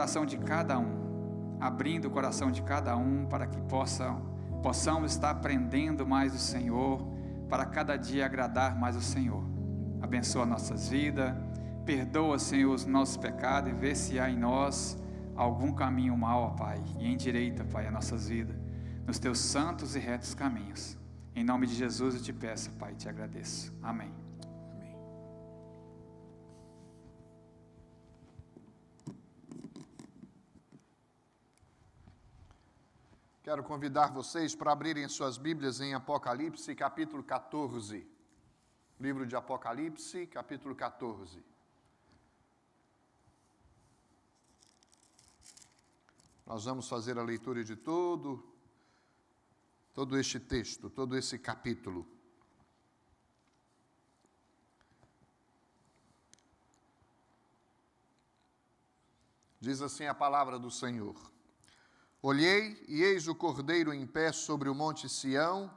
coração de cada um, abrindo o coração de cada um para que possamos estar aprendendo mais do Senhor, para cada dia agradar mais o Senhor. Abençoa nossas vidas, perdoa, Senhor, os nossos pecados e vê se há em nós algum caminho mau, ó Pai, e endireita, Pai, as nossas vidas, nos teus santos e retos caminhos. Em nome de Jesus eu te peço, Pai, e te agradeço. Amém. Quero convidar vocês para abrirem suas Bíblias em Apocalipse, capítulo 14. Livro de Apocalipse, capítulo 14. Nós vamos fazer a leitura de todo este texto, todo esse capítulo. Diz assim a palavra do Senhor: Olhei, e eis o Cordeiro em pé sobre o monte Sião,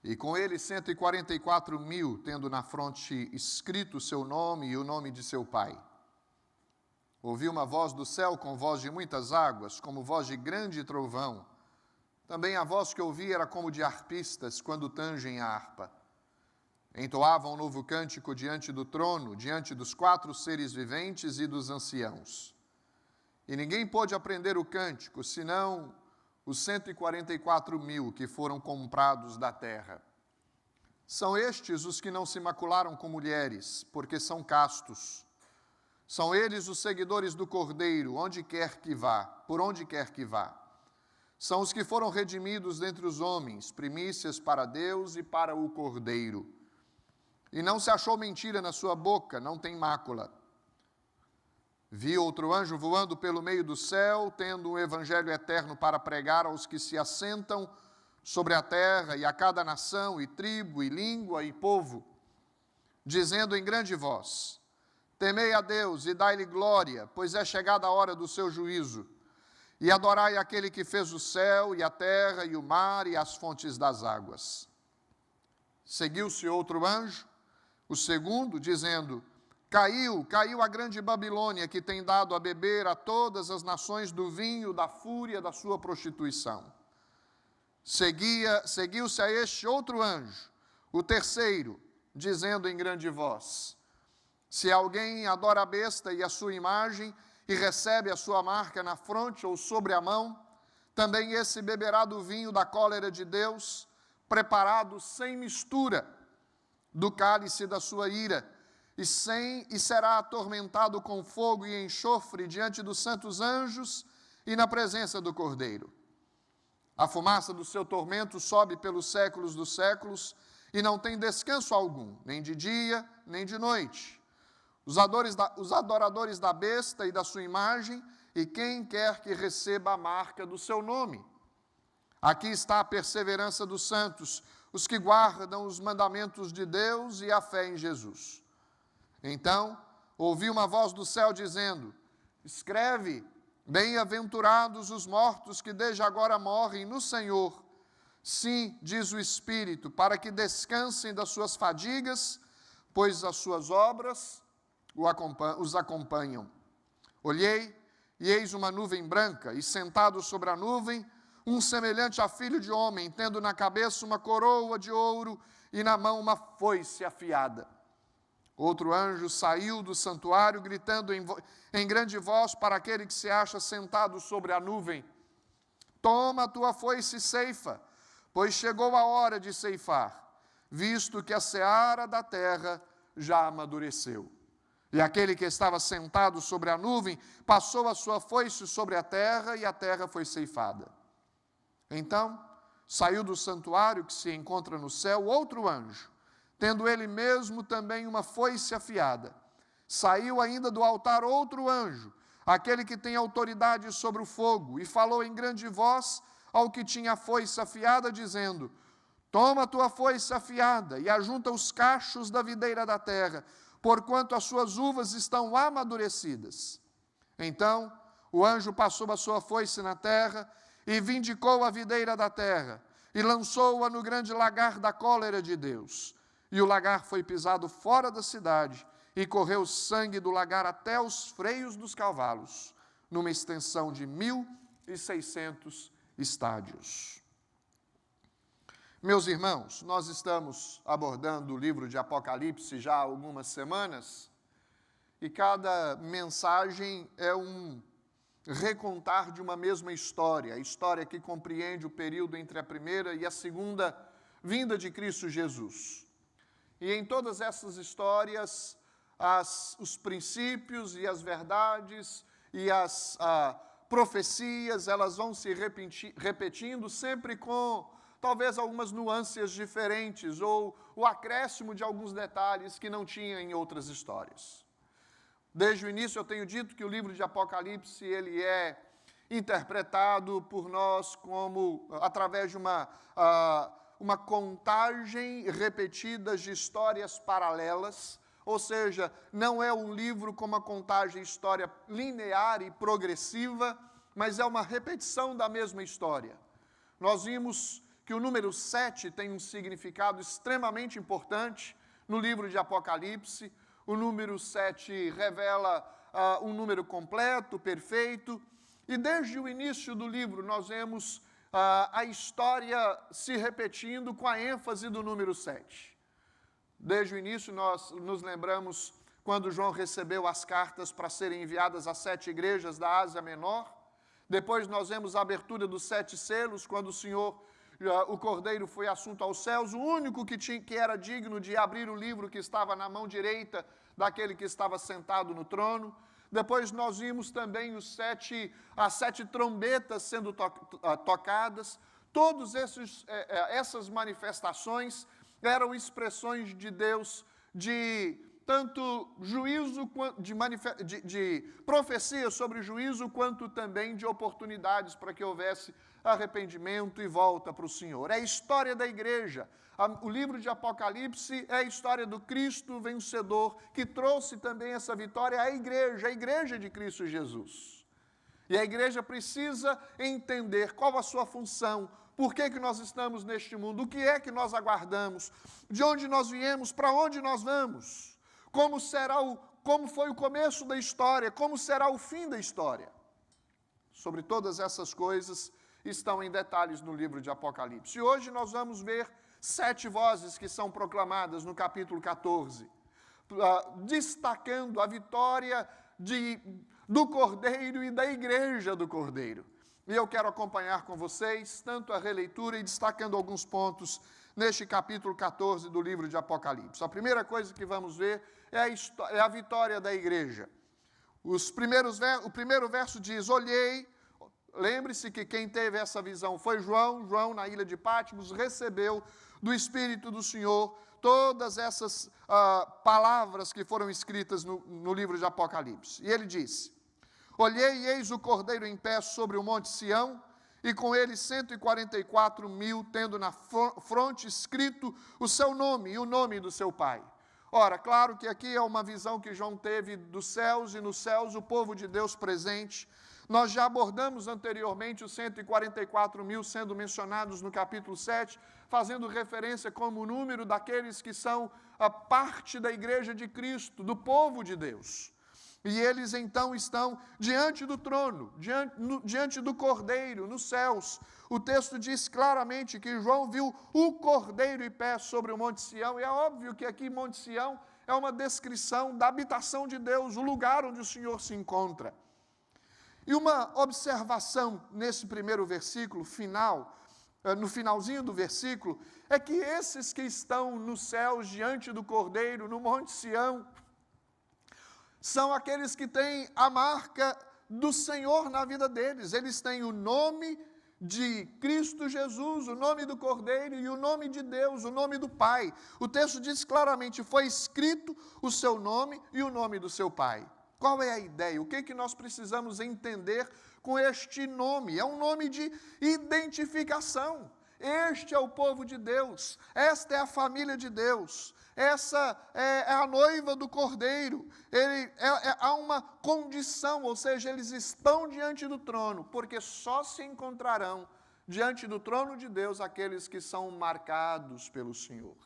e com ele 144.000, tendo na fronte escrito o seu nome e o nome de seu pai. Ouvi uma voz do céu com voz de muitas águas, como voz de grande trovão. Também a voz que ouvi era como de harpistas, quando tangem a harpa. Entoavam um novo cântico diante do trono, diante dos 4 seres viventes e dos anciãos. E ninguém pôde aprender o cântico, senão os 144.000 que foram comprados da terra. São estes os que não se macularam com mulheres, porque são castos. São eles os seguidores do Cordeiro, onde quer que vá, por onde quer que vá. São os que foram redimidos dentre os homens, primícias para Deus e para o Cordeiro. E não se achou mentira na sua boca, não tem mácula. Vi outro anjo voando pelo meio do céu, tendo um evangelho eterno para pregar aos que se assentam sobre a terra, e a cada nação, e tribo, e língua, e povo, dizendo em grande voz: Temei a Deus e dai-lhe glória, pois é chegada a hora do seu juízo. E adorai aquele que fez o céu, e a terra, e o mar, e as fontes das águas. Seguiu-se outro anjo, o segundo, dizendo: Caiu a grande Babilônia, que tem dado a beber a todas as nações do vinho da fúria da sua prostituição. Seguiu-se a este outro anjo, o terceiro, dizendo em grande voz: Se alguém adora a besta e a sua imagem, e recebe a sua marca na fronte ou sobre a mão, também esse beberá do vinho da cólera de Deus, preparado sem mistura, do cálice da sua ira, e será atormentado com fogo e enxofre diante dos santos anjos e na presença do Cordeiro. A fumaça do seu tormento sobe pelos séculos dos séculos, e não tem descanso algum, nem de dia, nem de noite. Os adoradores da besta e da sua imagem, e quem quer que receba a marca do seu nome. Aqui está a perseverança dos santos, os que guardam os mandamentos de Deus e a fé em Jesus. Então, ouvi uma voz do céu dizendo: Escreve, bem-aventurados os mortos que desde agora morrem no Senhor. Sim, diz o Espírito, para que descansem das suas fadigas, pois as suas obras os acompanham. Olhei, e eis uma nuvem branca, e sentado sobre a nuvem, um semelhante a filho de homem, tendo na cabeça uma coroa de ouro e na mão uma foice afiada. Outro anjo saiu do santuário, gritando em grande voz para aquele que se acha sentado sobre a nuvem: Toma a tua foice e ceifa, pois chegou a hora de ceifar, visto que a seara da terra já amadureceu. E aquele que estava sentado sobre a nuvem passou a sua foice sobre a terra, e a terra foi ceifada. Então saiu do santuário que se encontra no céu outro anjo, tendo ele mesmo também uma foice afiada. Saiu ainda do altar outro anjo, aquele que tem autoridade sobre o fogo, e falou em grande voz ao que tinha a foice afiada, dizendo: Toma a tua foice afiada e ajunta os cachos da videira da terra, porquanto as suas uvas estão amadurecidas. Então o anjo passou a sua foice na terra, e vindicou a videira da terra, e lançou-a no grande lagar da cólera de Deus. E o lagar foi pisado fora da cidade, e correu sangue do lagar até os freios dos cavalos. numa extensão de 1.600 estádios. Meus irmãos, nós estamos abordando o livro de Apocalipse já há algumas semanas, e cada mensagem é um recontar de uma mesma história, a história que compreende o período entre a primeira e a segunda vinda de Cristo Jesus. E em todas essas histórias, os princípios e as verdades e as profecias, elas vão se repetindo sempre com talvez algumas nuances diferentes ou o acréscimo de alguns detalhes que não tinha em outras histórias. Desde o início eu tenho dito que o livro de Apocalipse ele é interpretado por nós como através de uma contagem repetida de histórias paralelas, ou seja, não é um livro com uma contagem de história linear e progressiva, mas é uma repetição da mesma história. Nós vimos que o número 7 tem um significado extremamente importante no livro de Apocalipse. O número 7 revela um número completo, perfeito, e desde o início do livro nós vemos a história se repetindo com a ênfase do número 7. Desde o início nós nos lembramos quando João recebeu as cartas para serem enviadas às 7 igrejas da Ásia Menor. Depois nós vemos a abertura dos 7 selos, quando o Cordeiro foi assunto aos céus, o único que era digno de abrir o livro que estava na mão direita daquele que estava sentado no trono. Depois nós vimos também as 7 trombetas sendo tocadas. Todas essas manifestações eram expressões de Deus de tanto juízo, de profecia sobre juízo, quanto também de oportunidades para que houvesse arrependimento e volta para o Senhor. É a história da igreja. O livro de Apocalipse é a história do Cristo vencedor, que trouxe também essa vitória à igreja, a igreja de Cristo Jesus. E a igreja precisa entender qual a sua função, por que nós estamos neste mundo, o que é que nós aguardamos, de onde nós viemos, para onde nós vamos, como foi o começo da história, como será o fim da história. Sobre todas essas coisas estão em detalhes no livro de Apocalipse. E hoje nós vamos ver 7 vozes que são proclamadas no capítulo 14, destacando a vitória do Cordeiro e da igreja do Cordeiro. E eu quero acompanhar com vocês tanto a releitura e destacando alguns pontos neste capítulo 14 do livro de Apocalipse. A primeira coisa que vamos ver é a vitória da igreja. O primeiro verso diz: olhei. Lembre-se que quem teve essa visão foi João. João, na ilha de Patmos, recebeu do Espírito do Senhor todas essas palavras que foram escritas no livro de Apocalipse. E ele disse: olhei e eis o Cordeiro em pé sobre o monte Sião, e com ele 144.000, tendo na fronte escrito o seu nome e o nome do seu pai. Ora, claro que aqui é uma visão que João teve dos céus, e nos céus o povo de Deus presente. Nós já abordamos anteriormente os 144.000 sendo mencionados no capítulo 7, fazendo referência como o número daqueles que são a parte da igreja de Cristo, do povo de Deus. E eles então estão diante do trono, diante do Cordeiro, nos céus. O texto diz claramente que João viu o Cordeiro em pé sobre o Monte Sião, e é óbvio que aqui Monte Sião é uma descrição da habitação de Deus, o lugar onde o Senhor se encontra. E uma observação nesse primeiro versículo final, no finalzinho do versículo, é que esses que estão nos céus diante do Cordeiro, no Monte Sião, são aqueles que têm a marca do Senhor na vida deles. Eles têm o nome de Cristo Jesus, o nome do Cordeiro e o nome de Deus, o nome do Pai. O texto diz claramente: foi escrito o seu nome e o nome do seu Pai. Qual é a ideia? O que nós precisamos entender com este nome? É um nome de identificação. Este é o povo de Deus, esta é a família de Deus, essa é a noiva do Cordeiro. Há uma condição, ou seja, eles estão diante do trono, porque só se encontrarão diante do trono de Deus aqueles que são marcados pelo Senhor.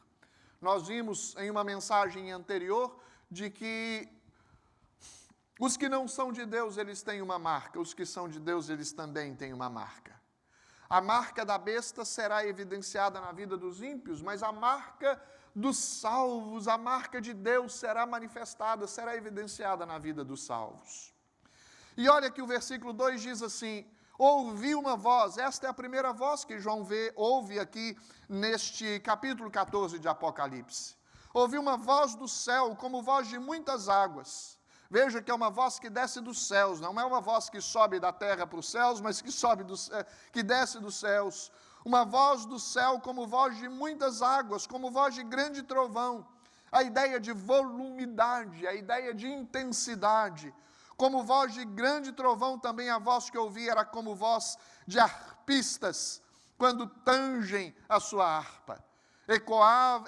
Nós vimos em uma mensagem anterior de que Os que não são de Deus, eles têm uma marca. Os que são de Deus, eles também têm uma marca. A marca da besta será evidenciada na vida dos ímpios, mas a marca dos salvos, a marca de Deus será manifestada, será evidenciada na vida dos salvos. E olha que o versículo 2 diz assim: ouvi uma voz. Esta é a primeira voz que João ouve aqui neste capítulo 14 de Apocalipse. Ouvi uma voz do céu, como voz de muitas águas. Veja que é uma voz que desce dos céus, não é uma voz que sobe da terra para os céus, mas que desce dos céus. Uma voz do céu como voz de muitas águas, como voz de grande trovão. A ideia de volumidade, a ideia de intensidade. Como voz de grande trovão, também a voz que eu ouvi era como voz de harpistas, quando tangem a sua harpa.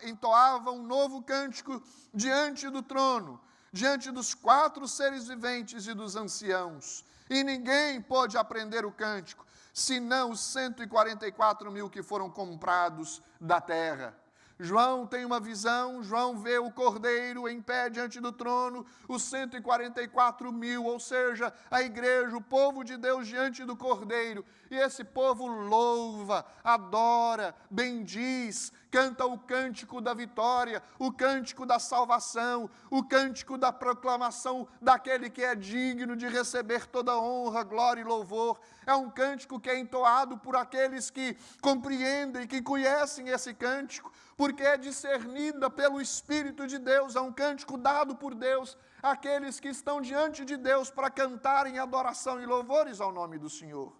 Entoava um novo cântico diante do trono, diante dos 4 seres viventes e dos anciãos. E ninguém pôde aprender o cântico, senão os 144 mil que foram comprados da terra. João tem uma visão, João vê o Cordeiro em pé diante do trono, os 144 mil, ou seja, a igreja, o povo de Deus diante do Cordeiro. E esse povo louva, adora, bendiz, canta o cântico da vitória, o cântico da salvação, o cântico da proclamação daquele que é digno de receber toda honra, glória e louvor. É um cântico que é entoado por aqueles que compreendem, que conhecem esse cântico, porque é discernida pelo Espírito de Deus, é um cântico dado por Deus àqueles que estão diante de Deus para cantarem adoração e louvores ao nome do Senhor.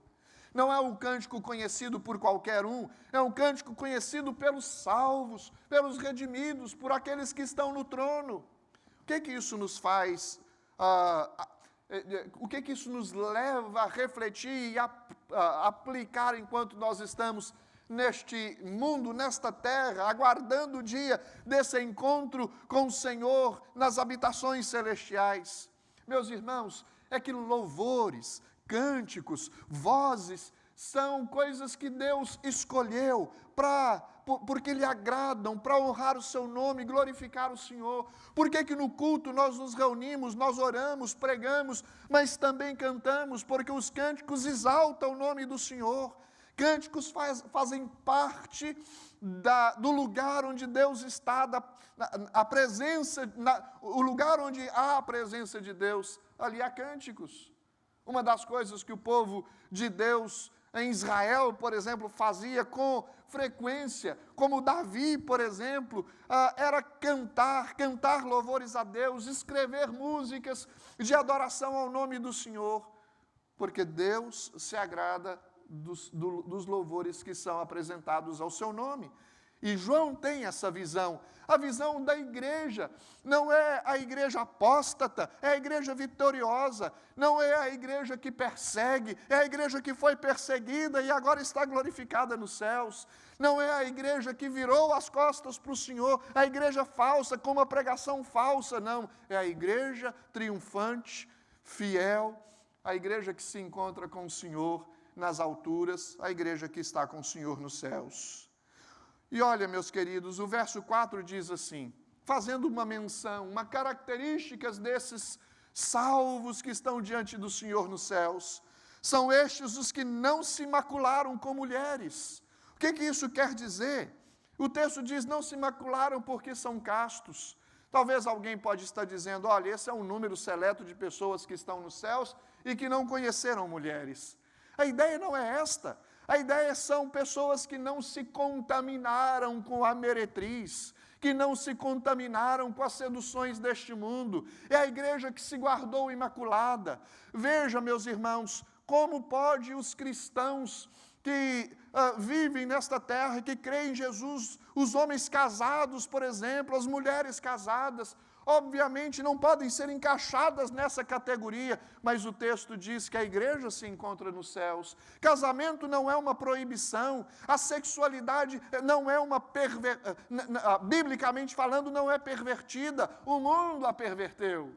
Não é um cântico conhecido por qualquer um, é um cântico conhecido pelos salvos, pelos redimidos, por aqueles que estão no trono. O que isso nos faz, o que isso nos leva a refletir e a aplicar enquanto nós estamos neste mundo, nesta terra, aguardando o dia desse encontro com o Senhor nas habitações celestiais? Meus irmãos, é que louvores, cânticos, vozes, são coisas que Deus escolheu porque lhe agradam, para honrar o seu nome, glorificar o Senhor. Por que no culto nós nos reunimos, nós oramos, pregamos, mas também cantamos? Porque os cânticos exaltam o nome do Senhor. Cânticos fazem parte do lugar onde Deus está, o lugar onde há a presença de Deus, ali há cânticos. Uma das coisas que o povo de Deus em Israel, por exemplo, fazia com frequência, como Davi, por exemplo, era cantar louvores a Deus, escrever músicas de adoração ao nome do Senhor, porque Deus se agrada dos louvores que são apresentados ao seu nome. E João tem essa visão, a visão da igreja. Não é a igreja apóstata, é a igreja vitoriosa. Não é a igreja que persegue, é a igreja que foi perseguida e agora está glorificada nos céus. Não é a igreja que virou as costas para o Senhor, a igreja falsa, com uma pregação falsa, não. É a igreja triunfante, fiel, a igreja que se encontra com o Senhor nas alturas, a igreja que está com o Senhor nos céus. E olha, meus queridos, o verso 4 diz assim, fazendo uma menção, uma características desses salvos que estão diante do Senhor nos céus. São estes os que não se macularam com mulheres. O que isso quer dizer? O texto diz, não se macularam porque são castos. Talvez alguém pode estar dizendo, olha, esse é um número seleto de pessoas que estão nos céus e que não conheceram mulheres. A ideia não é esta. A ideia são pessoas que não se contaminaram com a meretriz, que não se contaminaram com as seduções deste mundo. É a igreja que se guardou imaculada. Veja, meus irmãos, como pode os cristãos que vivem nesta terra, que creem em Jesus, os homens casados, por exemplo, as mulheres casadas, obviamente não podem ser encaixadas nessa categoria, mas o texto diz que a igreja se encontra nos céus. Casamento não é uma proibição, a sexualidade não é biblicamente falando, não é pervertida, o mundo a perverteu.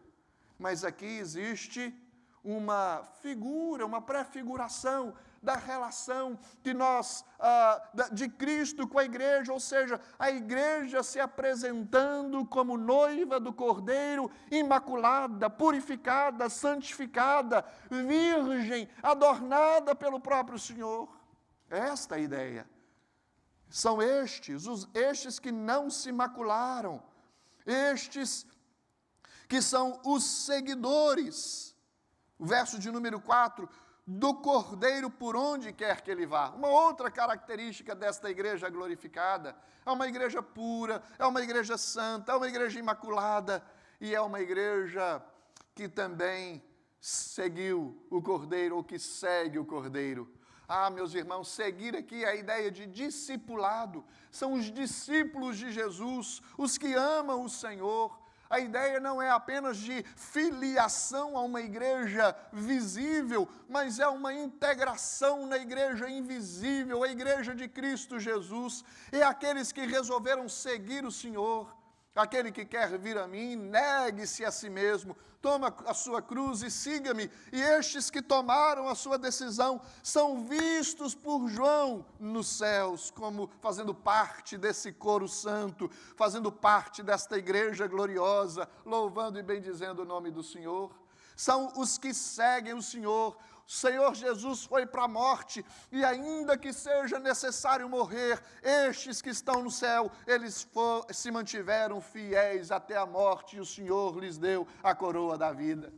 Mas aqui existe uma figura, uma prefiguração da relação que nós, de Cristo com a igreja, ou seja, a igreja se apresentando como noiva do Cordeiro, imaculada, purificada, santificada, virgem, adornada pelo próprio Senhor. Esta é a ideia. São estes que não se macularam, estes que são os seguidores. O verso de número 4, do Cordeiro por onde quer que ele vá. Uma outra característica desta igreja glorificada, é uma igreja pura, é uma igreja santa, é uma igreja imaculada, e é uma igreja que também seguiu o Cordeiro, ou que segue o Cordeiro. Meus irmãos, seguir aqui é a ideia de discipulado, são os discípulos de Jesus, os que amam o Senhor. A ideia não é apenas de filiação a uma igreja visível, mas é uma integração na igreja invisível, a igreja de Cristo Jesus. E aqueles que resolveram seguir o Senhor, aquele que quer vir a mim, negue-se a si mesmo, toma a sua cruz e siga-me. E estes que tomaram a sua decisão são vistos por João nos céus, como fazendo parte desse coro santo, fazendo parte desta igreja gloriosa, louvando e bendizendo o nome do Senhor. São os que seguem o Senhor. O Senhor Jesus foi para a morte, e ainda que seja necessário morrer, estes que estão no céu, eles se mantiveram fiéis até a morte, e o Senhor lhes deu a coroa da vida.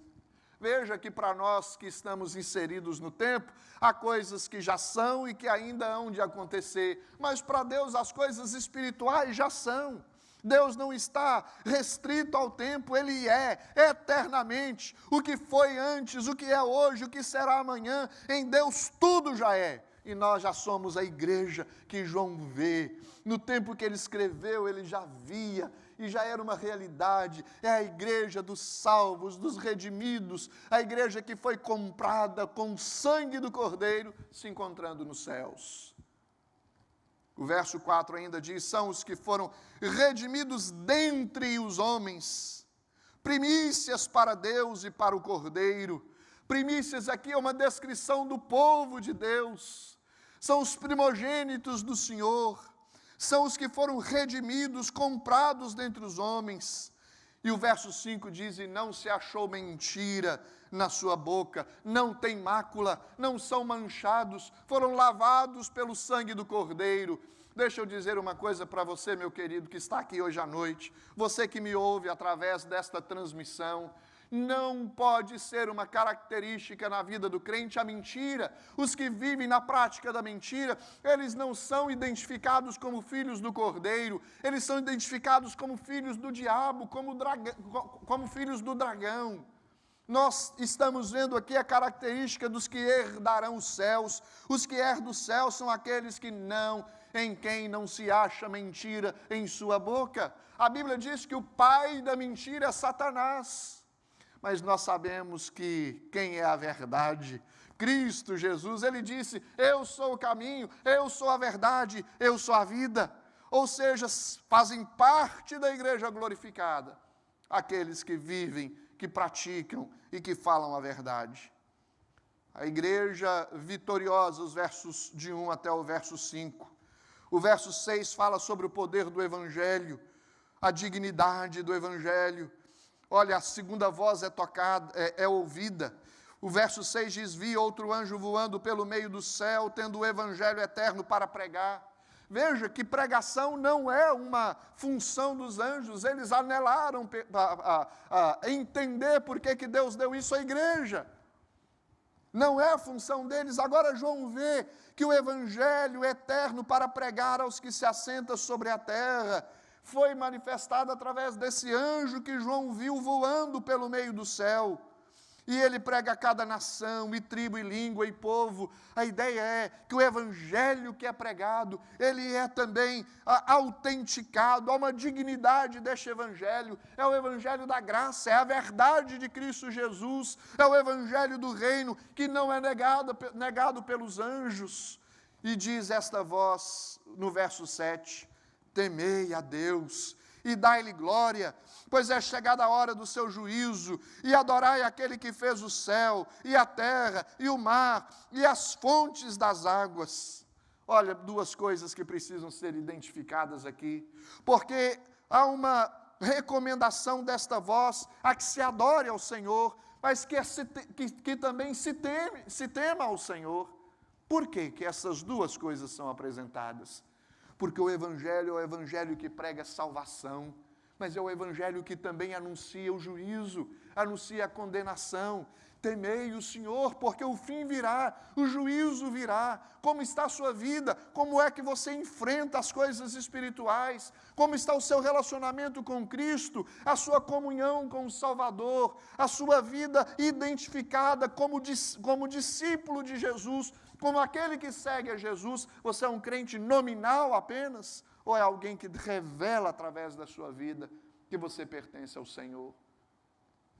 Veja que para nós que estamos inseridos no tempo, há coisas que já são e que ainda hão de acontecer, mas para Deus as coisas espirituais já são. Deus não está restrito ao tempo, Ele é eternamente. O que foi antes, o que é hoje, o que será amanhã, em Deus tudo já é. E nós já somos a igreja que João vê. No tempo que ele escreveu, ele já via e já era uma realidade. É a igreja dos salvos, dos redimidos, a igreja que foi comprada com o sangue do Cordeiro, se encontrando nos céus. O verso 4 ainda diz, são os que foram redimidos dentre os homens, primícias para Deus e para o Cordeiro. Primícias aqui é uma descrição do povo de Deus, são os primogênitos do Senhor, são os que foram redimidos, comprados dentre os homens. E o verso 5 diz, e não se achou mentira na sua boca, não tem mácula, não são manchados, foram lavados pelo sangue do Cordeiro. Deixa eu dizer uma coisa para você, meu querido, que está aqui hoje à noite, você que me ouve através desta transmissão, não pode ser uma característica na vida do crente a mentira. Os que vivem na prática da mentira, eles não são identificados como filhos do Cordeiro, eles são identificados como filhos do diabo, como filhos do dragão. Nós estamos vendo aqui a característica dos que herdarão os céus. Os que herdam os céus são aqueles em quem não se acha mentira em sua boca. A Bíblia diz que o pai da mentira é Satanás. Mas nós sabemos que quem é a verdade? Cristo Jesus, ele disse, eu sou o caminho, eu sou a verdade, eu sou a vida. Ou seja, fazem parte da igreja glorificada aqueles que vivem, que praticam e que falam a verdade. A igreja vitoriosa, os versos de 1 até o verso 5. O verso 6 fala sobre o poder do Evangelho, a dignidade do Evangelho. Olha, a segunda voz é tocada, é ouvida. O verso 6 diz, vi outro anjo voando pelo meio do céu, tendo o Evangelho eterno para pregar. Veja que pregação não é uma função dos anjos, eles anelaram a entender por que Deus deu isso à igreja. Não é a função deles. Agora João vê que o Evangelho eterno para pregar aos que se assentam sobre a terra foi manifestado através desse anjo que João viu voando pelo meio do céu. E ele prega a cada nação, e tribo, e língua, e povo. A ideia é que o Evangelho que é pregado, ele é também autenticado, há uma dignidade deste Evangelho. É o Evangelho da graça, é a verdade de Cristo Jesus, é o Evangelho do reino, que não é negado pelos anjos. E diz esta voz, no verso 7, temei a Deus e dai-lhe glória, pois é chegada a hora do seu juízo, e adorai aquele que fez o céu, e a terra, e o mar, e as fontes das águas. Olha, duas coisas que precisam ser identificadas aqui, porque há uma recomendação desta voz a que se adore ao Senhor, mas que também se tema ao Senhor. Por quê que essas duas coisas são apresentadas? Porque o Evangelho é o Evangelho que prega salvação, mas é o Evangelho que também anuncia o juízo, anuncia a condenação. Temei o Senhor, porque o fim virá, o juízo virá. Como está a sua vida? Como é que você enfrenta as coisas espirituais? Como está o seu relacionamento com Cristo? A sua comunhão com o Salvador? A sua vida identificada como discípulo de Jesus? Como aquele que segue a Jesus? Você é um crente nominal apenas? Ou é alguém que revela através da sua vida que você pertence ao Senhor?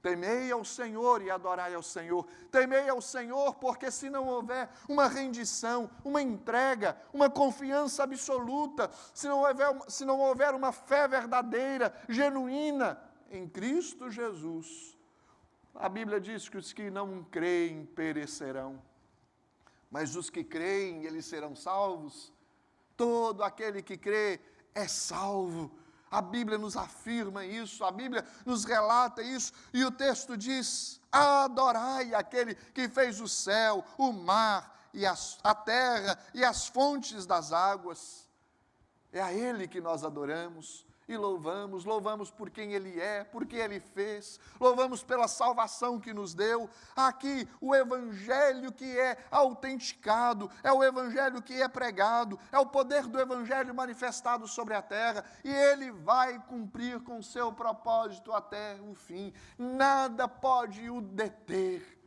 Temei ao Senhor e adorai ao Senhor. Temei ao Senhor, porque se não houver uma rendição, uma entrega, uma confiança absoluta, se não houver uma fé verdadeira, genuína, em Cristo Jesus, a Bíblia diz que os que não creem perecerão, mas os que creem, eles serão salvos. Todo aquele que crê é salvo. A Bíblia nos afirma isso, a Bíblia nos relata isso, e o texto diz: adorai aquele que fez o céu, o mar, e a terra e as fontes das águas. É a Ele que nós adoramos e louvamos por quem Ele é, por que Ele fez, louvamos pela salvação que nos deu. Aqui o Evangelho que é autenticado, é o Evangelho que é pregado, é o poder do Evangelho manifestado sobre a terra, e Ele vai cumprir com o seu propósito até o fim. Nada pode o deter.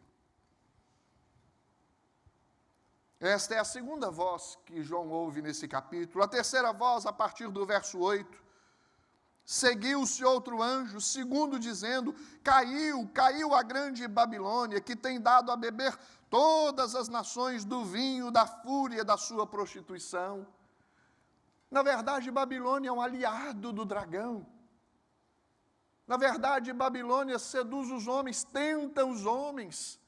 Esta é a segunda voz que João ouve nesse capítulo. A terceira voz, a partir do verso 8. Seguiu-se outro anjo, segundo dizendo: caiu a grande Babilônia, que tem dado a beber todas as nações do vinho da fúria da sua prostituição. Na verdade, Babilônia é um aliado do dragão. Na verdade, Babilônia seduz os homens, tenta os homens.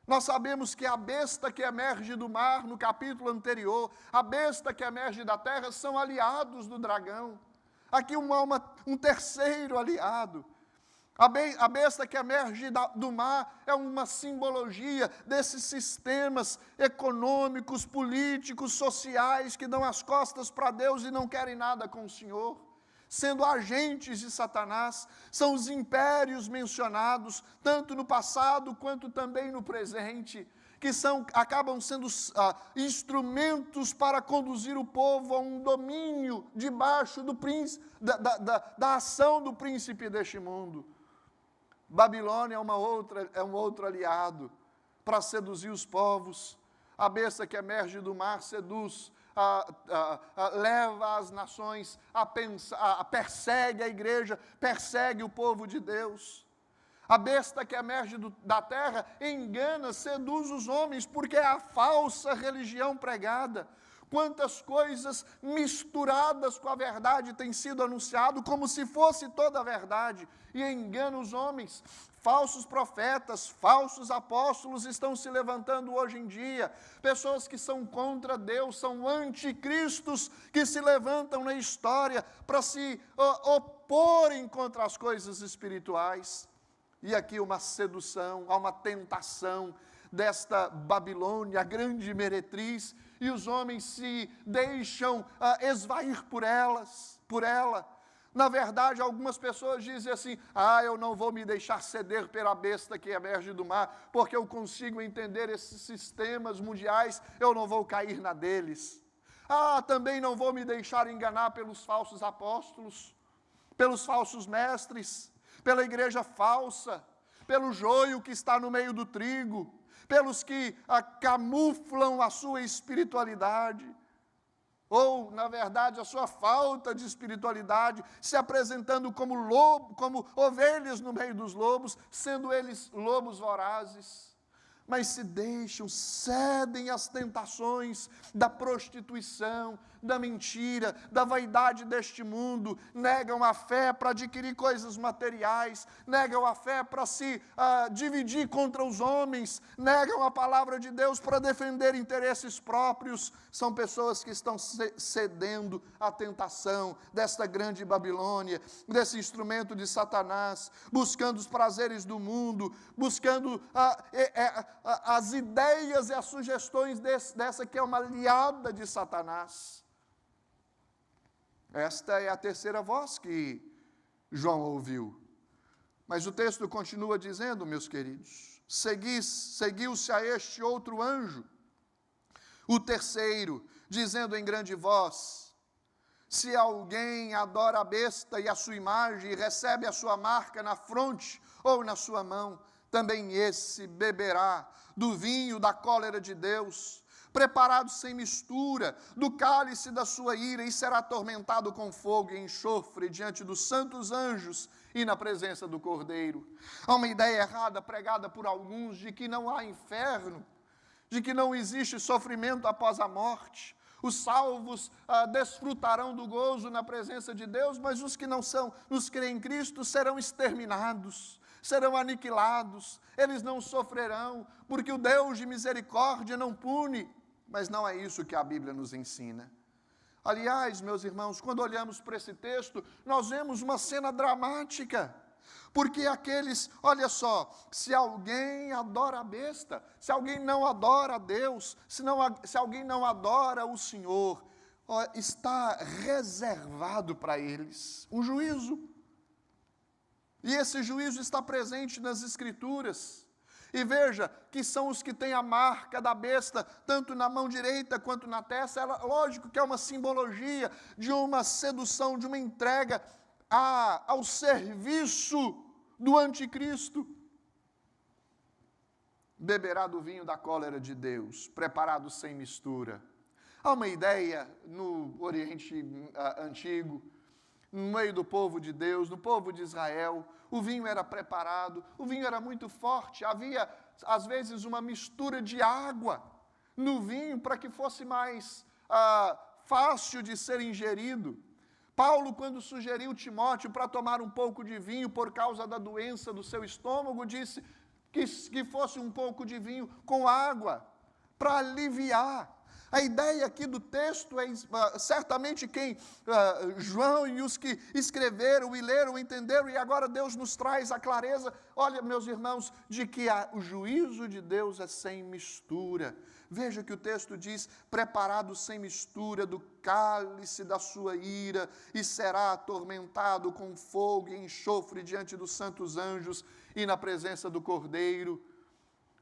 Nós sabemos que a besta que emerge do mar, no capítulo anterior, a besta que emerge da terra, são aliados do dragão. Aqui um terceiro aliado. A besta que emerge do mar é uma simbologia desses sistemas econômicos, políticos, sociais, que dão as costas para Deus e não querem nada com o Senhor. Sendo agentes de Satanás, são os impérios mencionados, tanto no passado quanto também no presente, que acabam sendo instrumentos para conduzir o povo a um domínio debaixo da ação do príncipe deste mundo. Babilônia é um outro aliado para seduzir os povos. A besta que emerge do mar seduz, leva as nações persegue a igreja, persegue o povo de Deus. A besta que emerge da terra engana, seduz os homens, porque é a falsa religião pregada. Quantas coisas misturadas com a verdade têm sido anunciado, como se fosse toda a verdade, e engana os homens. Falsos profetas, falsos apóstolos estão se levantando hoje em dia. Pessoas que são contra Deus, são anticristos, que se levantam na história para se oporem contra as coisas espirituais. E aqui uma sedução, há uma tentação desta Babilônia, a grande meretriz, e os homens se deixam esvair por ela. Na verdade, algumas pessoas dizem assim: eu não vou me deixar ceder pela besta que emerge do mar, porque eu consigo entender esses sistemas mundiais, eu não vou cair na deles. Também não vou me deixar enganar pelos falsos apóstolos, pelos falsos mestres, pela igreja falsa, pelo joio que está no meio do trigo, pelos que camuflam a sua espiritualidade, ou, na verdade, a sua falta de espiritualidade, se apresentando como ovelhas no meio dos lobos, sendo eles lobos vorazes. mas se deixam, cedem às tentações da prostituição, da mentira, da vaidade deste mundo, negam a fé para adquirir coisas materiais, negam a fé para se dividir contra os homens, negam a palavra de Deus para defender interesses próprios. São pessoas que estão cedendo à tentação desta grande Babilônia, desse instrumento de Satanás, buscando os prazeres do mundo, buscando as ideias e as sugestões dessa que é uma aliada de Satanás. Esta é a terceira voz que João ouviu. Mas o texto continua dizendo, meus queridos, seguiu-se a este outro anjo, o terceiro, dizendo em grande voz: se alguém adora a besta e a sua imagem, e recebe a sua marca na fronte ou na sua mão, também esse beberá do vinho da cólera de Deus, preparado sem mistura, do cálice da sua ira, e será atormentado com fogo e enxofre diante dos santos anjos e na presença do Cordeiro. Há uma ideia errada pregada por alguns de que não há inferno, de que não existe sofrimento após a morte. Os salvos desfrutarão do gozo na presença de Deus, mas os que não são, os que creem em Cristo, serão exterminados, serão aniquilados, eles não sofrerão, porque o Deus de misericórdia não pune. Mas não é isso que a Bíblia nos ensina. Aliás, meus irmãos, quando olhamos para esse texto, nós vemos uma cena dramática. Porque olha só, se alguém adora a besta, se alguém não adora a Deus, se alguém não adora o Senhor, está reservado para eles um juízo. E esse juízo está presente nas Escrituras. E veja que são os que têm a marca da besta, tanto na mão direita quanto na testa. Lógico que é uma simbologia de uma sedução, de uma entrega ao serviço do anticristo. Beberá do vinho da cólera de Deus, preparado sem mistura. Há uma ideia no Oriente Antigo, no meio do povo de Deus, no povo de Israel, o vinho era preparado, o vinho era muito forte, havia às vezes uma mistura de água no vinho para que fosse mais fácil de ser ingerido. Paulo, quando sugeriu Timóteo para tomar um pouco de vinho por causa da doença do seu estômago, disse que fosse um pouco de vinho com água, para aliviar. A ideia aqui do texto é, certamente João e os que escreveram e leram, entenderam, e agora Deus nos traz a clareza, olha, meus irmãos, de que o juízo de Deus é sem mistura. Veja que o texto diz, preparado sem mistura do cálice da sua ira, e será atormentado com fogo e enxofre diante dos santos anjos e na presença do Cordeiro.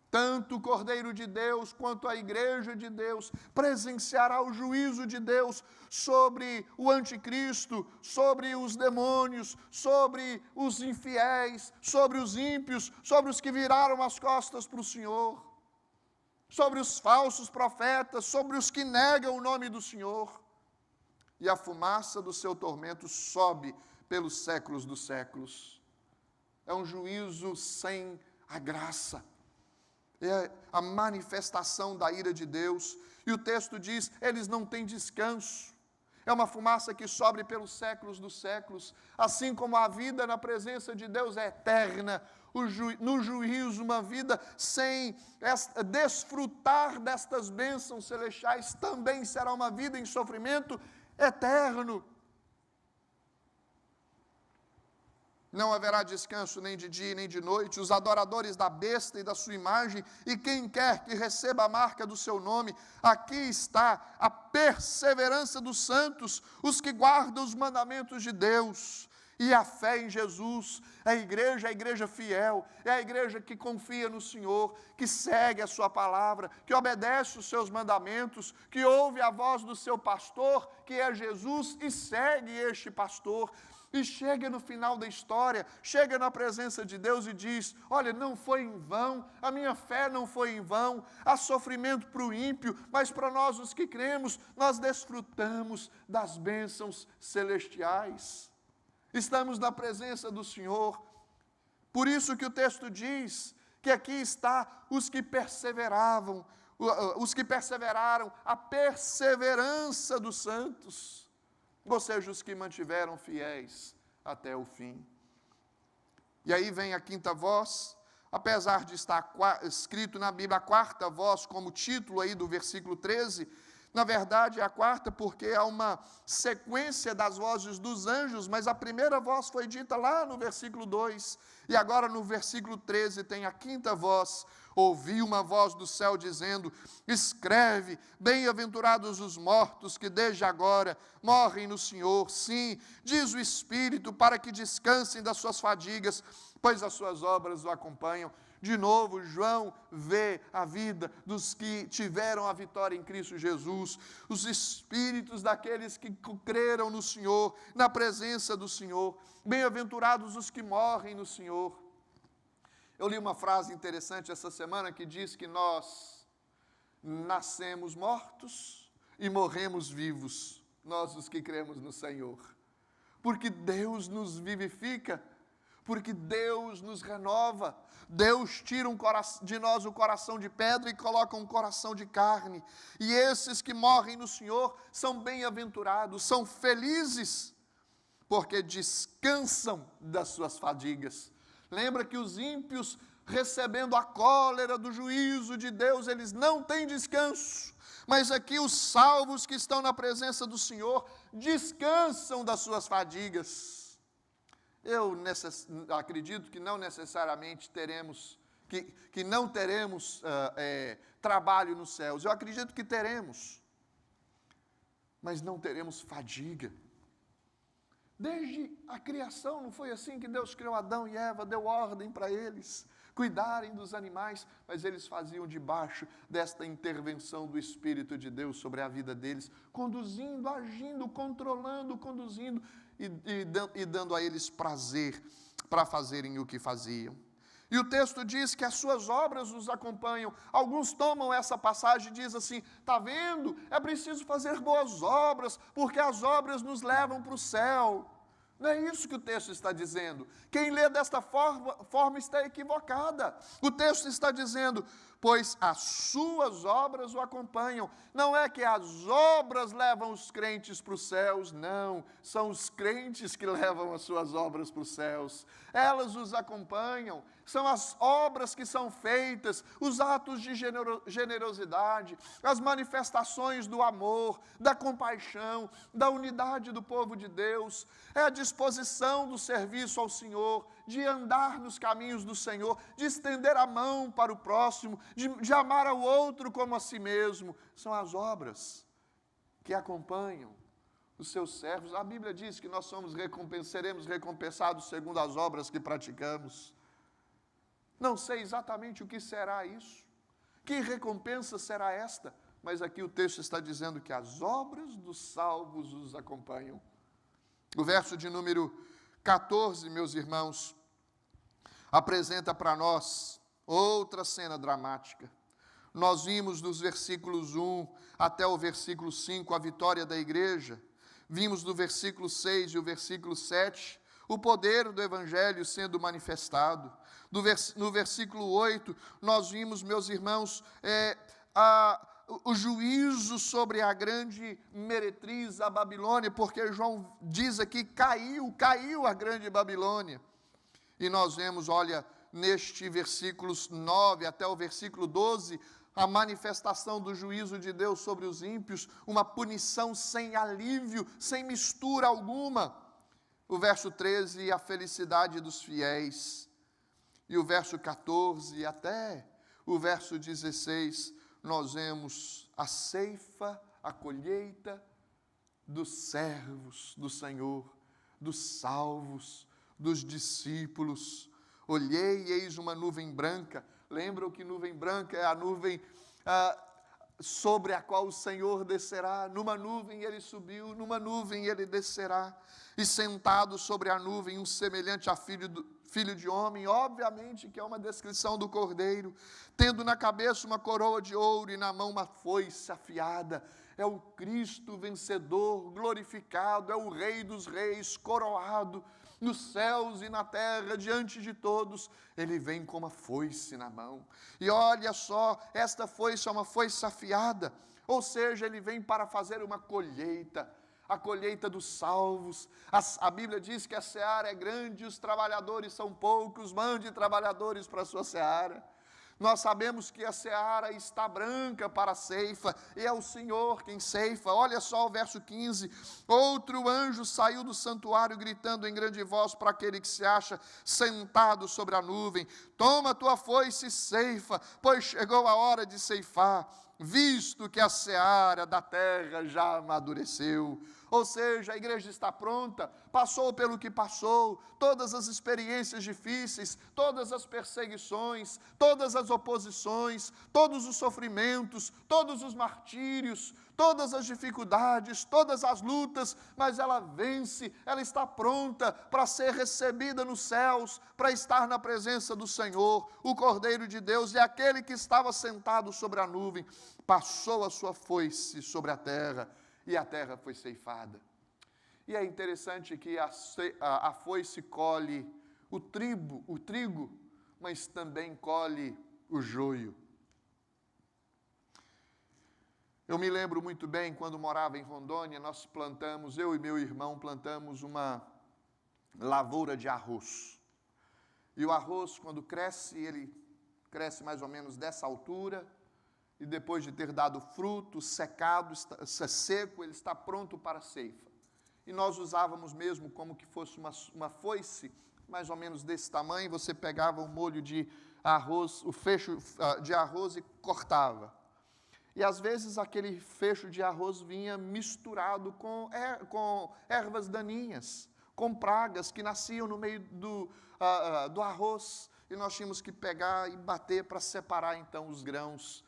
Tanto o Cordeiro de Deus quanto a Igreja de Deus presenciará o juízo de Deus sobre o anticristo, sobre os demônios, sobre os infiéis, sobre os ímpios, sobre os que viraram as costas para o Senhor, sobre os falsos profetas, sobre os que negam o nome do Senhor. E a fumaça do seu tormento sobe pelos séculos dos séculos. É um juízo sem a graça. É a manifestação da ira de Deus. E o texto diz, eles não têm descanso. É uma fumaça que sobe pelos séculos dos séculos. Assim como a vida na presença de Deus é eterna, no juízo, uma vida sem desfrutar destas bênçãos celestiais, também será uma vida em sofrimento eterno. Não haverá descanso nem de dia nem de noite. Os adoradores da besta e da sua imagem, e quem quer que receba a marca do seu nome, aqui está a perseverança dos santos, os que guardam os mandamentos de Deus. E a fé em Jesus, a igreja fiel, é a igreja que confia no Senhor, que segue a sua palavra, que obedece os seus mandamentos, que ouve a voz do seu pastor, que é Jesus, e segue este pastor. E chega no final da história, chega na presença de Deus e diz, olha, não foi em vão, a minha fé não foi em vão, há sofrimento para o ímpio, mas para nós os que cremos, nós desfrutamos das bênçãos celestiais. Estamos na presença do Senhor. Por isso que o texto diz que aqui está os que perseveraram, a perseverança dos santos, ou seja, os que mantiveram fiéis até o fim. E aí vem a quinta voz, apesar de estar escrito na Bíblia a quarta voz como título aí do versículo 13, na verdade é a quarta porque há uma sequência das vozes dos anjos, mas a primeira voz foi dita lá no versículo 2, e agora no versículo 13 tem a quinta voz. Ouvi uma voz do céu dizendo: escreve, bem-aventurados os mortos que desde agora morrem no Senhor. Sim, diz o Espírito, para que descansem das suas fadigas, pois as suas obras o acompanham. De novo, João vê a vida dos que tiveram a vitória em Cristo Jesus, os espíritos daqueles que creram no Senhor, na presença do Senhor. Bem-aventurados os que morrem no Senhor. Eu li uma frase interessante essa semana que diz que nós nascemos mortos e morremos vivos, nós os que cremos no Senhor, porque Deus nos vivifica, porque Deus nos renova. Deus tira de nós o coração de pedra e coloca um coração de carne, e esses que morrem no Senhor são bem-aventurados, são felizes, porque descansam das suas fadigas. Lembra que os ímpios, recebendo a cólera do juízo de Deus, eles não têm descanso, mas aqui os salvos que estão na presença do Senhor descansam das suas fadigas. Eu acredito que não necessariamente teremos, que não teremos trabalho nos céus. Eu acredito que teremos, mas não teremos fadiga. Desde a criação, não foi assim que Deus criou Adão e Eva, deu ordem para eles cuidarem dos animais, mas eles faziam debaixo desta intervenção do Espírito de Deus sobre a vida deles, conduzindo, agindo, controlando, conduzindo e dando a eles prazer para fazerem o que faziam. E o texto diz que as suas obras os acompanham. Alguns tomam essa passagem e dizem assim: está vendo? É preciso fazer boas obras, porque as obras nos levam para o céu. Não é isso que o texto está dizendo. Quem lê desta forma está equivocada. O texto está dizendo: pois as suas obras o acompanham. Não é que as obras levam os crentes para os céus, não. São os crentes que levam as suas obras para os céus. Elas os acompanham. São as obras que são feitas, os atos de generosidade, as manifestações do amor, da compaixão, da unidade do povo de Deus. É a disposição do serviço ao Senhor, de andar nos caminhos do Senhor, de estender a mão para o próximo, de amar ao outro como a si mesmo. São as obras que acompanham os seus servos. A Bíblia diz que nós seremos recompensados segundo as obras que praticamos. Não sei exatamente o que será isso, que recompensa será esta, mas aqui o texto está dizendo que as obras dos salvos os acompanham. O verso de número 14, meus irmãos, apresenta para nós outra cena dramática. Nós vimos dos versículos 1 até o versículo 5 a vitória da igreja, vimos do versículo 6 e o versículo 7 o poder do evangelho sendo manifestado. No versículo 8, nós vimos, meus irmãos, o juízo sobre a grande meretriz, a Babilônia, porque João diz aqui, caiu a grande Babilônia. E nós vemos, olha, neste versículos 9 até o versículo 12, a manifestação do juízo de Deus sobre os ímpios, uma punição sem alívio, sem mistura alguma. O verso 13, a felicidade dos fiéis. E o verso 14 até o verso 16, nós vemos a ceifa, a colheita dos servos do Senhor, dos salvos, dos discípulos. Olhei e eis uma nuvem branca. Lembram que nuvem branca é a nuvem sobre a qual o Senhor descerá. Numa nuvem ele subiu, numa nuvem ele descerá. E sentado sobre a nuvem, um semelhante a filho de homem, obviamente que é uma descrição do Cordeiro, tendo na cabeça uma coroa de ouro e na mão uma foice afiada. É o Cristo vencedor, glorificado, é o Rei dos reis, coroado. nos céus e na terra, diante de todos, ele vem com uma foice na mão. E olha só, esta foice é uma foice afiada, ou seja, ele vem para fazer uma colheita, a colheita dos salvos. A Bíblia diz que a seara é grande e os trabalhadores são poucos, mande trabalhadores para a sua seara. Nós sabemos que a seara está branca para a ceifa, e é o Senhor quem ceifa. Olha só o verso 15, outro anjo saiu do santuário gritando em grande voz para aquele que se acha sentado sobre a nuvem, toma tua foice e ceifa, pois chegou a hora de ceifar, visto que a seara da terra já amadureceu. Ou seja, a igreja está pronta, passou pelo que passou, todas as experiências difíceis, todas as perseguições, todas as oposições, todos os sofrimentos, todos os martírios, todas as dificuldades, todas as lutas, mas ela vence, ela está pronta para ser recebida nos céus, para estar na presença do Senhor, o Cordeiro de Deus, e aquele que estava sentado sobre a nuvem, passou a sua foice sobre a terra, e a terra foi ceifada. E é interessante que a foice colhe o trigo, mas também colhe o joio. Eu me lembro muito bem, quando morava em Rondônia, eu e meu irmão plantamos uma lavoura de arroz. E o arroz, quando cresce, ele cresce mais ou menos dessa altura, e depois de ter dado fruto, secado, seco, ele está pronto para a ceifa. E nós usávamos mesmo como que fosse uma foice, mais ou menos desse tamanho, você pegava um molho de arroz, o fecho de arroz e cortava. E às vezes aquele fecho de arroz vinha misturado com ervas daninhas, com pragas que nasciam no meio do arroz, e nós tínhamos que pegar e bater para separar então os grãos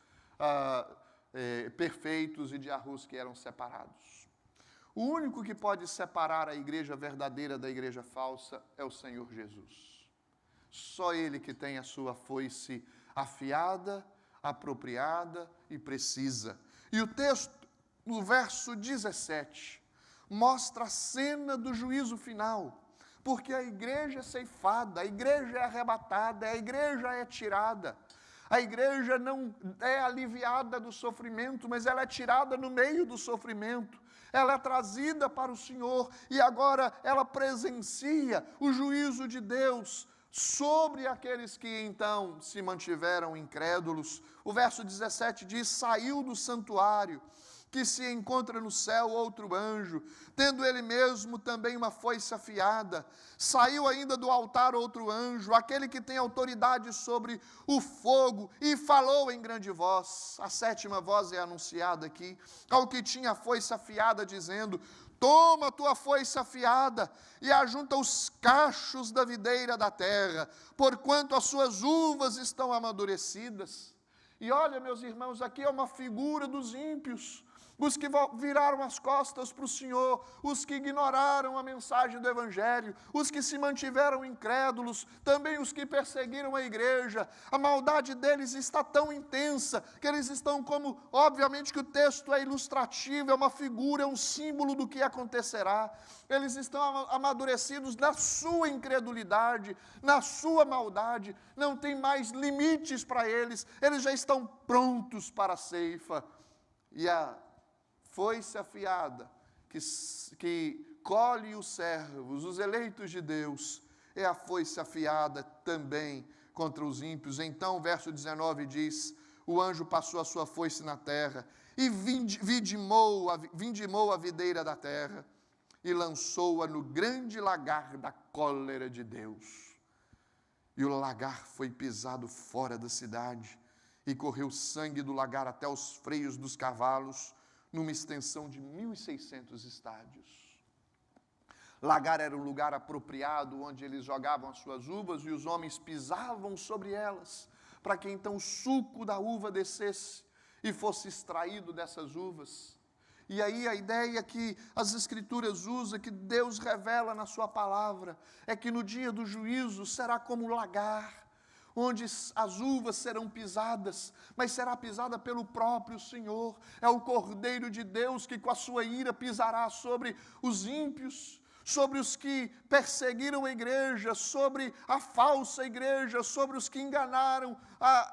perfeitos e de arroz que eram separados. O único que pode separar a igreja verdadeira da igreja falsa é o Senhor Jesus. Só Ele que tem a sua foice afiada, apropriada e precisa. E o texto, no verso 17, mostra a cena do juízo final, porque a igreja é ceifada, a igreja é arrebatada, a igreja é tirada. A igreja não é aliviada do sofrimento, mas ela é tirada no meio do sofrimento. Ela é trazida para o Senhor e agora ela presencia o juízo de Deus sobre aqueles que então se mantiveram incrédulos. O verso 17 diz: saiu do santuário, que se encontra no céu outro anjo, tendo ele mesmo também uma foice afiada. Saiu ainda do altar outro anjo, aquele que tem autoridade sobre o fogo, e falou em grande voz. A sétima voz é anunciada aqui, ao que tinha a foice afiada, dizendo: toma a tua foice afiada e ajunta os cachos da videira da terra, porquanto as suas uvas estão amadurecidas. E olha, meus irmãos, aqui é uma figura dos ímpios, os que viraram as costas para o Senhor, os que ignoraram a mensagem do Evangelho, os que se mantiveram incrédulos, também os que perseguiram a igreja. A maldade deles está tão intensa, que eles estão como, obviamente que o texto é ilustrativo, é uma figura, é um símbolo do que acontecerá. Eles estão amadurecidos na sua incredulidade, na sua maldade, não tem mais limites para eles já estão prontos para a ceifa. E a foice afiada, que colhe os servos, os eleitos de Deus, é a foice afiada também contra os ímpios. Então, o verso 19 diz: o anjo passou a sua foice na terra, e vindimou a videira da terra, e lançou-a no grande lagar da cólera de Deus. E o lagar foi pisado fora da cidade, e correu sangue do lagar até os freios dos cavalos, numa extensão de 1.600 estádios. Lagar era o lugar apropriado onde eles jogavam as suas uvas e os homens pisavam sobre elas, para que então o suco da uva descesse e fosse extraído dessas uvas. E aí a ideia que as Escrituras usam, que Deus revela na sua palavra, é que no dia do juízo será como lagar, onde as uvas serão pisadas, mas será pisada pelo próprio Senhor. É o Cordeiro de Deus que com a sua ira pisará sobre os ímpios. sobre os que perseguiram a igreja, sobre a falsa igreja, sobre os que enganaram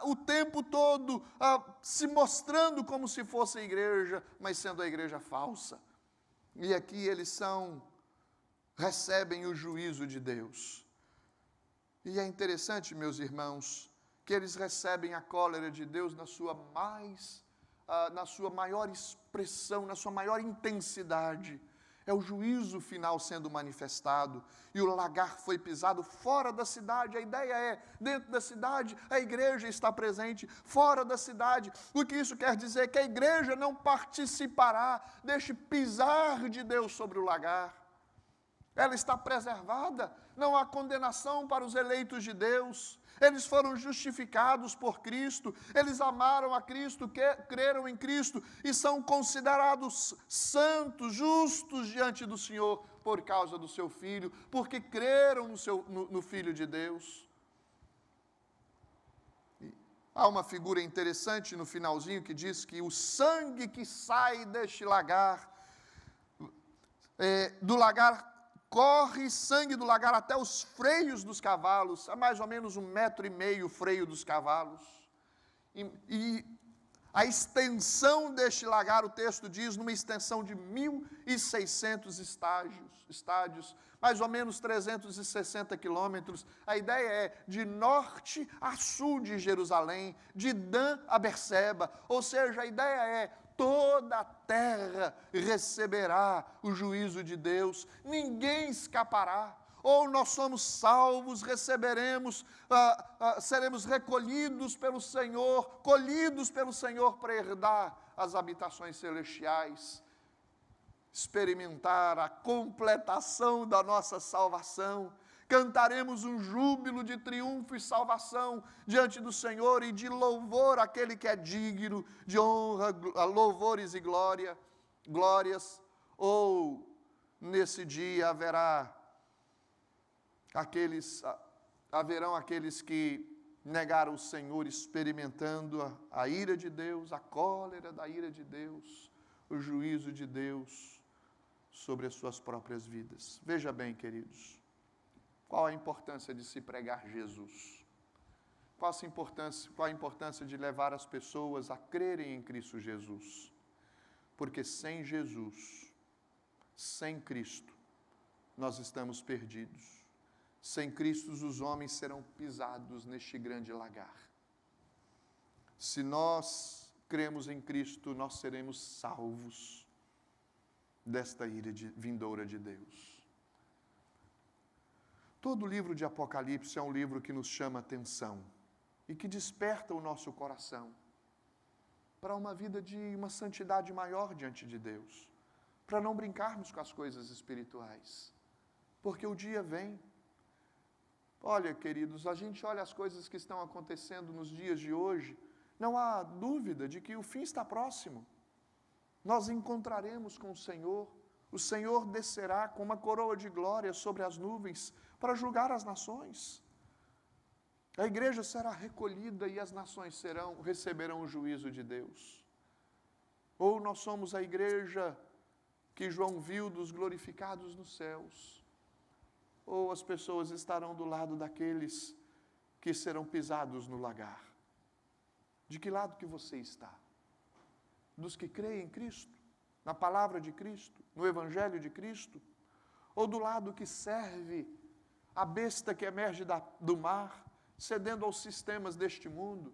o tempo todo, se mostrando como se fosse a igreja, mas sendo a igreja falsa. E aqui eles recebem o juízo de Deus. E é interessante, meus irmãos, que eles recebem a cólera de Deus na sua maior expressão, na sua maior intensidade. É o juízo final sendo manifestado, e o lagar foi pisado fora da cidade. A ideia é, dentro da cidade, a igreja está presente, fora da cidade. O que isso quer dizer? Que a igreja não participará deste pisar de Deus sobre o lagar. Ela está preservada, não há condenação para os eleitos de Deus. Eles foram justificados por Cristo, eles amaram a Cristo, creram em Cristo e são considerados santos, justos diante do Senhor por causa do seu Filho, porque creram no Filho de Deus. E há uma figura interessante no finalzinho que diz que o sangue que sai deste lagar, do lagar, corre sangue do lagar até os freios dos cavalos, a mais ou menos 1,5 metro o freio dos cavalos. E a extensão deste lagar, o texto diz, numa extensão de 1.600 estádios, mais ou menos 360 quilômetros. A ideia é de norte a sul de Jerusalém, de Dan a Berseba. Ou seja, a ideia é toda a terra receberá o juízo de Deus, ninguém escapará. Ou nós somos salvos, receberemos, seremos recolhidos pelo Senhor, colhidos pelo Senhor para herdar as habitações celestiais, experimentar a completação da nossa salvação. Cantaremos um júbilo de triunfo e salvação diante do Senhor e de louvor àquele que é digno de honra, louvores e glórias. Ou nesse dia haverão aqueles que negaram o Senhor, experimentando a ira de Deus, a cólera da ira de Deus, o juízo de Deus sobre as suas próprias vidas. Veja bem, queridos, qual a importância de se pregar Jesus? Qual a importância de levar as pessoas a crerem em Cristo Jesus? Porque sem Jesus, sem Cristo, nós estamos perdidos. Sem Cristo, os homens serão pisados neste grande lagar. Se nós cremos em Cristo, nós seremos salvos desta ira vindoura de Deus. Todo o livro de Apocalipse é um livro que nos chama atenção e que desperta o nosso coração para uma vida de uma santidade maior diante de Deus, para não brincarmos com as coisas espirituais, porque o dia vem. Olha, queridos, a gente olha as coisas que estão acontecendo nos dias de hoje, não há dúvida de que o fim está próximo. Nós encontraremos com o Senhor descerá com uma coroa de glória sobre as nuvens para julgar as nações. A igreja será recolhida e as nações receberão o juízo de Deus. Ou nós somos a igreja que João viu dos glorificados nos céus, ou as pessoas estarão do lado daqueles que serão pisados no lagar. De que lado que você está? Dos que creem em Cristo, na palavra de Cristo, no Evangelho de Cristo? Ou do lado que serve a besta que emerge do mar, cedendo aos sistemas deste mundo?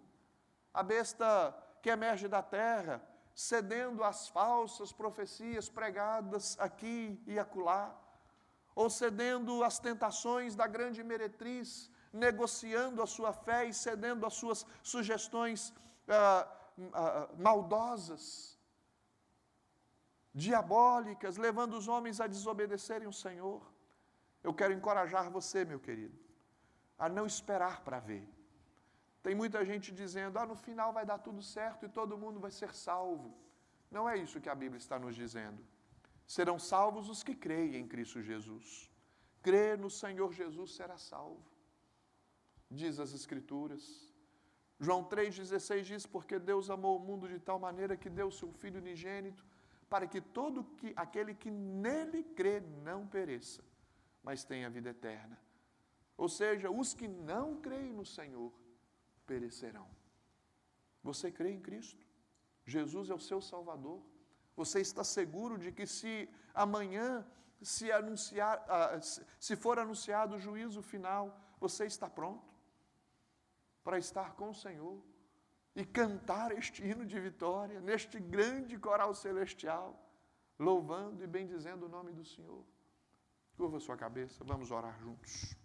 A besta que emerge da terra, cedendo às falsas profecias pregadas aqui e acolá? Ou cedendo às tentações da grande meretriz, negociando a sua fé e cedendo às suas sugestões maldosas, diabólicas, levando os homens a desobedecerem o Senhor? Eu quero encorajar você, meu querido, a não esperar para ver. Tem muita gente dizendo, no final vai dar tudo certo e todo mundo vai ser salvo. Não é isso que a Bíblia está nos dizendo. Serão salvos os que creem em Cristo Jesus. Crer no Senhor Jesus será salvo, diz as Escrituras. João 3,16 diz, porque Deus amou o mundo de tal maneira que deu o seu Filho unigênito, para que aquele que nele crê não pereça, mas tenha vida eterna. Ou seja, os que não creem no Senhor perecerão. Você crê em Cristo? Jesus é o seu Salvador? Você está seguro de que se amanhã se for anunciado o juízo final, você está pronto para estar com o Senhor e cantar este hino de vitória, neste grande coral celestial, louvando e bendizendo o nome do Senhor? Curva sua cabeça, vamos orar juntos.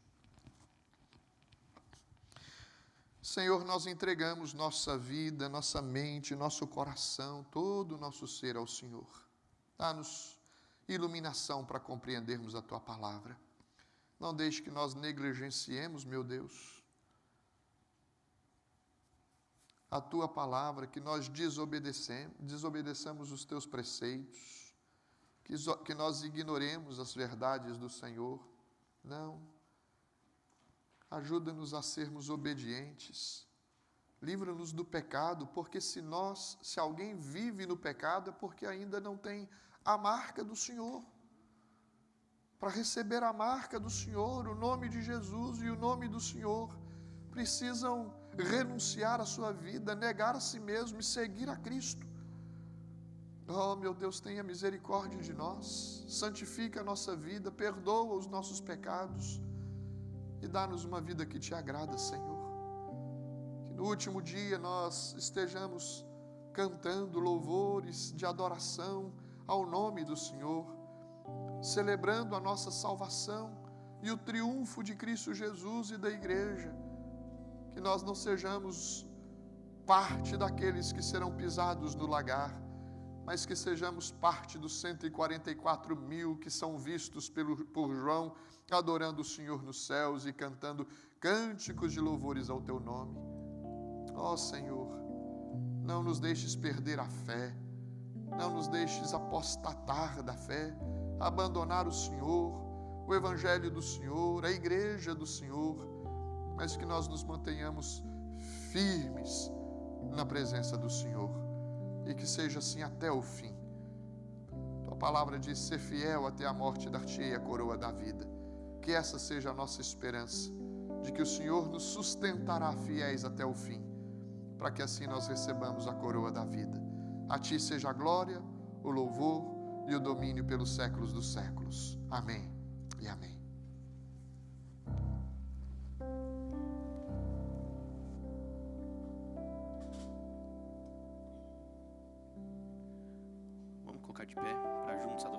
Senhor, nós entregamos nossa vida, nossa mente, nosso coração, todo o nosso ser ao Senhor. Dá-nos iluminação para compreendermos a Tua palavra. Não deixe que nós negligenciemos, meu Deus, a Tua palavra, que nós desobedeçamos os Teus preceitos, que nós ignoremos as verdades do Senhor. Não. Ajuda-nos a sermos obedientes. Livra-nos do pecado, porque se alguém vive no pecado, é porque ainda não tem a marca do Senhor. Para receber a marca do Senhor, o nome de Jesus e o nome do Senhor, precisam renunciar à sua vida, negar a si mesmo e seguir a Cristo. Oh, meu Deus, tenha misericórdia de nós, santifica a nossa vida, perdoa os nossos pecados e dá-nos uma vida que te agrada, Senhor. Que no último dia nós estejamos cantando louvores de adoração ao nome do Senhor, celebrando a nossa salvação e o triunfo de Cristo Jesus e da igreja. Que nós não sejamos parte daqueles que serão pisados no lagar, mas que sejamos parte dos 144 mil que são vistos por João, adorando o Senhor nos céus e cantando cânticos de louvores ao Teu nome. Ó Senhor, não nos deixes perder a fé, não nos deixes apostatar da fé, abandonar o Senhor, o Evangelho do Senhor, a Igreja do Senhor, mas que nós nos mantenhamos firmes na presença do Senhor e que seja assim até o fim. Tua palavra diz: ser fiel até a morte, dar-te-ei a coroa da vida. Que essa seja a nossa esperança, de que o Senhor nos sustentará fiéis até o fim, para que assim nós recebamos a coroa da vida. A Ti seja a glória, o louvor e o domínio pelos séculos dos séculos. Amém e amém. Vamos colocar de pé para juntos adorarmos.